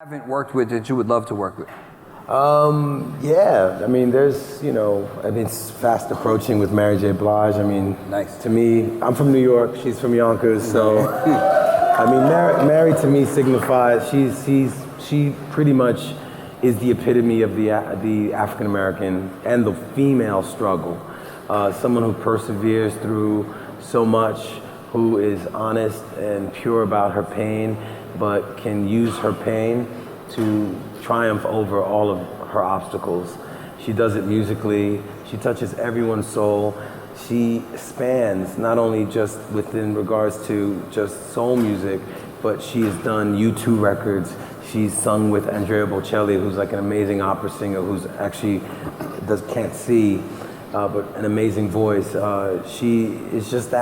Haven't worked with that you would love to work with? Yeah, I mean, it's fast approaching with Mary J. Blige. I mean, Nice. To me, I'm from New York, she's from Yonkers, so, I mean, Mary to me signifies, she pretty much is the epitome of the African American and the female struggle. Someone who perseveres through so much, who is honest and pure about her pain, but can use her pain to triumph over all of her obstacles. She does it musically, she touches everyone's soul. She spans not only just within regards to just soul music, but she has done U2 records. She's sung with Andrea Bocelli, who's like an amazing opera singer who's actually can't see, but an amazing voice. She is just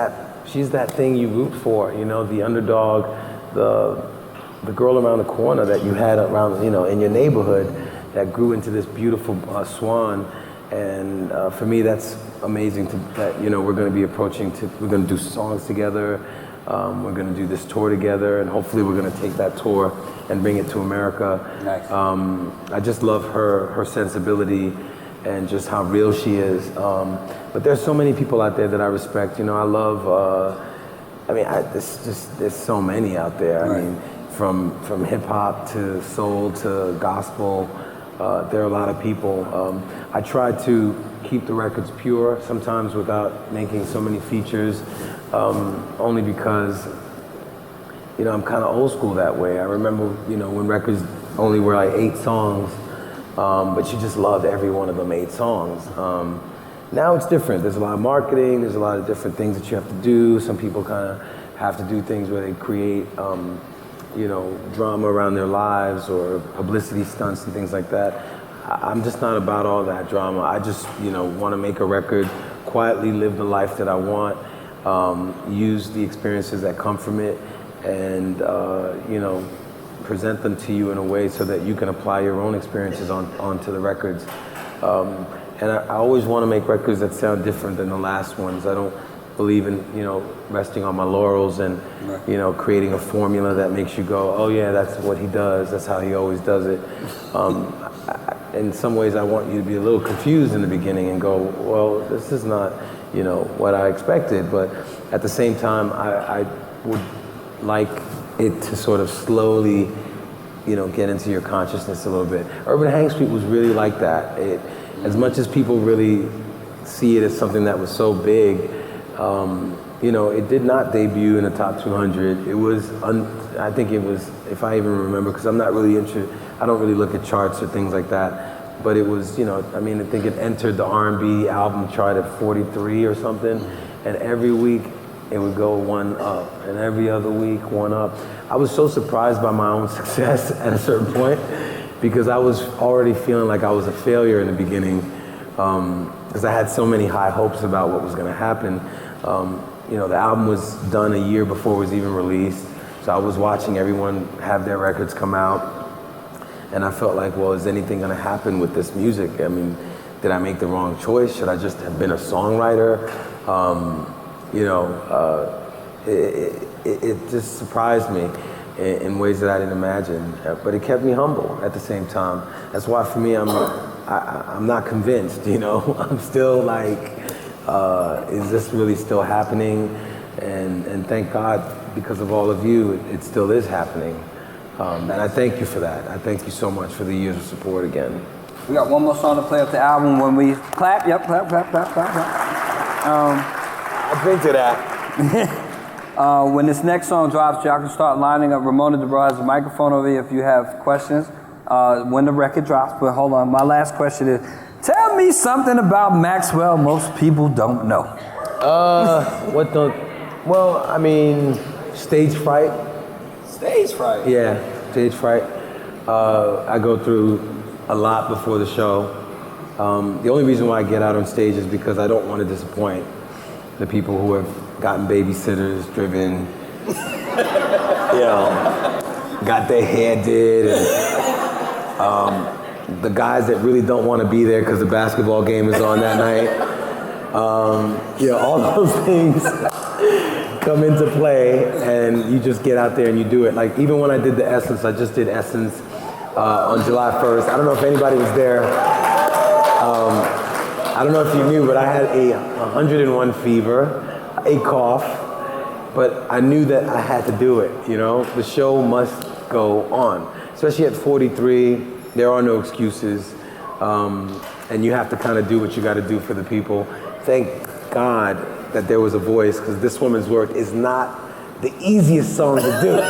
she's that thing you root for, you know, the underdog, the girl around the corner that you had around, you know, in your neighborhood that grew into this beautiful swan. And for me, that's amazing that, you know, we're going to be we're going to do songs together. We're going to do this tour together, and hopefully we're going to take that tour and bring it to America. Nice. I just love her sensibility and just how real she is. But there's so many people out there that I respect. You know, I love, there's so many out there. Right. I mean, from hip hop to soul to gospel, there are a lot of people. I try to keep the records pure sometimes without making so many features, only because, you know, I'm kind of old school that way. I remember, you know, when records only were like 8 songs, but you just loved every one of them 8 songs. Now it's different. There's a lot of marketing, there's a lot of different things that you have to do. Some people kind of have to do things where they create, you know, drama around their lives or publicity stunts and things like that. I'm just not about all that drama. I just, you know, want to make a record, quietly live the life that I want, use the experiences that come from it, and, you know, present them to you in a way so that you can apply your own experiences onto the records. And I always want to make records that sound different than the last ones. I don't believe in, you know, resting on my laurels and, you know, creating a formula that makes you go, oh yeah, that's what he does, that's how he always does it. In some ways I want you to be a little confused in the beginning and go, well, this is not, you know, what I expected, but at the same time I would like it to sort of slowly, you know, get into your consciousness a little bit. Urban Hang Street was really like that. As much as people really see it as something that was so big, you know, it did not debut in the top 200. It was, I think it was, if I even remember, because I'm not really I don't really look at charts or things like that, but it was, you know, I mean, I think it entered the R&B album chart at 43 or something, and every week it would go 1 up, and every other week 1 up. I was so surprised by my own success at a certain point, because I was already feeling like I was a failure in the beginning, because I had so many high hopes about what was going to happen. You know, the album was done a year before it was even released, so I was watching everyone have their records come out, and I felt like, well, is anything going to happen with this music? I mean, did I make the wrong choice? Should I just have been a songwriter? You know, it just surprised me in ways that I didn't imagine, but it kept me humble at the same time. That's why for me, I'm not convinced, you know? I'm still like, is this really still happening? And thank God, because of all of you, it still is happening. And I thank you for that. I thank you so much for the years of support again. We got one more song to play up the album. When we clap, yep, clap, clap, clap, clap, clap. I've been to that. When this next song drops, y'all can start lining up. Ramona DeBra has a microphone over here if you have questions when the record drops. But hold on, my last question is, tell me something about Maxwell most people don't know. Well, I mean, stage fright. Stage fright? Yeah, stage fright. I go through a lot before the show. The only reason why I get out on stage is because I don't want to disappoint the people who have gotten babysitters, driven, you know, got their hair did, and the guys that really don't want to be there because the basketball game is on that night. You know, all those things come into play, and you just get out there and you do it. Like even when I did the Essence, I just did Essence on July 1st. I don't know if anybody was there. I don't know if you knew, but I had a 101 fever, a cough, but I knew that I had to do it, you know? The show must go on, especially at 43. There are no excuses, and you have to kind of do what you got to do for the people. Thank God that there was a voice, because this woman's work is not the easiest song to do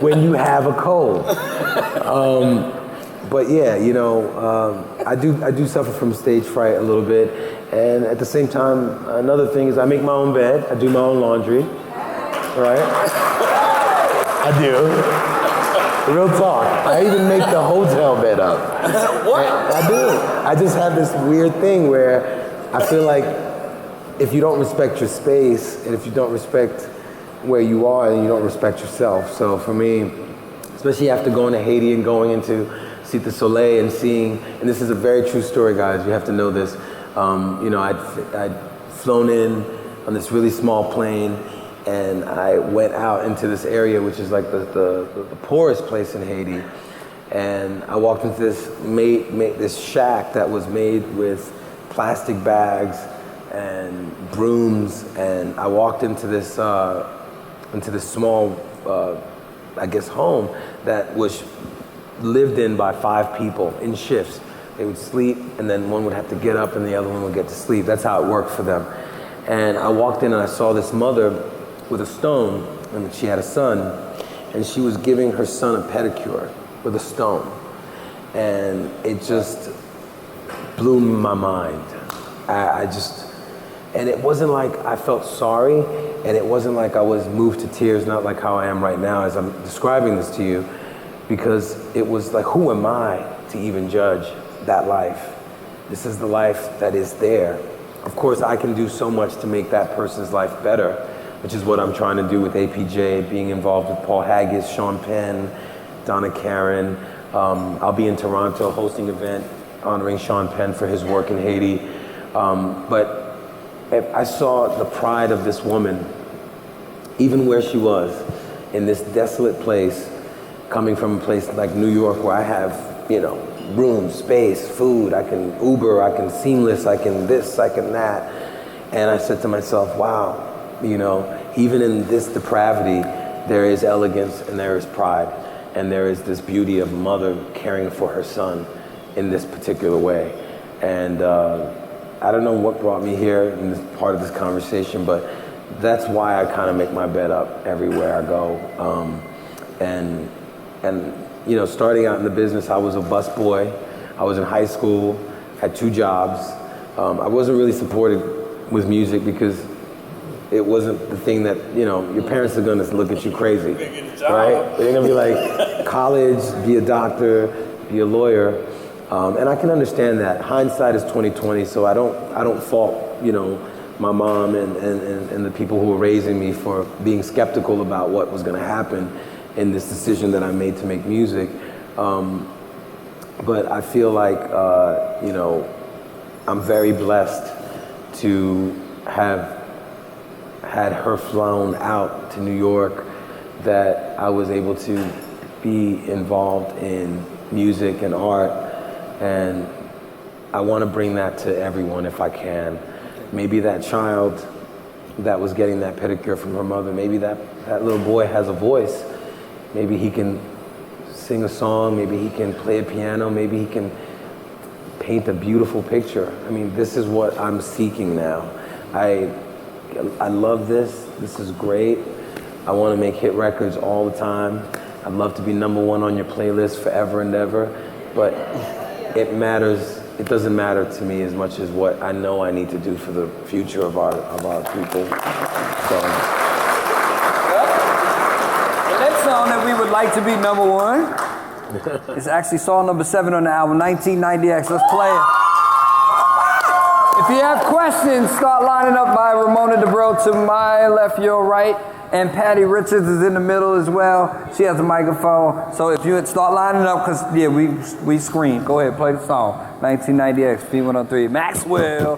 when you have a cold. But yeah, you know, I do suffer from stage fright a little bit, and at the same time, another thing is I make my own bed, I do my own laundry, right? I do. Real talk. I even make the hotel bed up. What? I do. I just have this weird thing where I feel like if you don't respect your space, and if you don't respect where you are, then you don't respect yourself. So for me, especially after going to Haiti and going into Cirque du Soleil and seeing, and this is a very true story, guys, you have to know this. You know, I'd flown in on this really small plane, and I went out into this area, which is like the poorest place in Haiti. And I walked into this shack that was made with plastic bags and brooms, and I walked into this small, I guess, home that was lived in by 5 people in shifts. They would sleep, and then one would have to get up and the other one would get to sleep. That's how it worked for them. And I walked in and I saw this mother with a stone, and she had a son, and she was giving her son a pedicure with a stone. And it just blew my mind. And it wasn't like I felt sorry, and it wasn't like I was moved to tears, not like how I am right now as I'm describing this to you, because it was like, who am I to even judge that life? This is the life that is there. Of course, I can do so much to make that person's life better, which is what I'm trying to do with APJ, being involved with Paul Haggis, Sean Penn, Donna Karen. I'll be in Toronto hosting an event honoring Sean Penn for his work in Haiti. But I saw the pride of this woman, even where she was, in this desolate place, coming from a place like New York where I have, you know, room, space, food, I can Uber, I can Seamless, I can this, I can that. And I said to myself, wow, you know, even in this depravity, there is elegance and there is pride. And there is this beauty of a mother caring for her son in this particular way. And I don't know what brought me here in this part of this conversation, but that's why I kind of make my bed up everywhere I go. And you know, starting out in the business, I was a busboy. I was in high school, had 2 jobs. I wasn't really supported with music because it wasn't the thing that, you know, your parents are gonna look at you crazy, right? They're gonna be like, college, be a doctor, be a lawyer. And I can understand that. Hindsight is 20/20, so I don't fault, you know, my mom and the people who were raising me for being skeptical about what was gonna happen in this decision that I made to make music. But I feel like, you know, I'm very blessed to have had her flown out to New York, that I was able to be involved in music and art, and I want to bring that to everyone if I can. Maybe that child that was getting that pedicure from her mother, maybe that little boy has a voice. Maybe he can sing a song, maybe he can play a piano, maybe he can paint a beautiful picture. I mean, this is what I'm seeking now. I love this. This is great. I want to make hit records all the time. I'd love to be #1 on your playlist forever and ever. But it matters. It doesn't matter to me as much as what I know I need to do for the future of our people. So. The next song that we would like to be #1 is actually song number 7 on the album, 1990X. Let's play it. If you have questions, start lining up by Ramona DeBro to my left, your right. And Patty Richards is in the middle as well. She has a microphone. So if you start lining up, because, yeah, we screen. Go ahead, play the song. 1990X, V-103, Maxwell.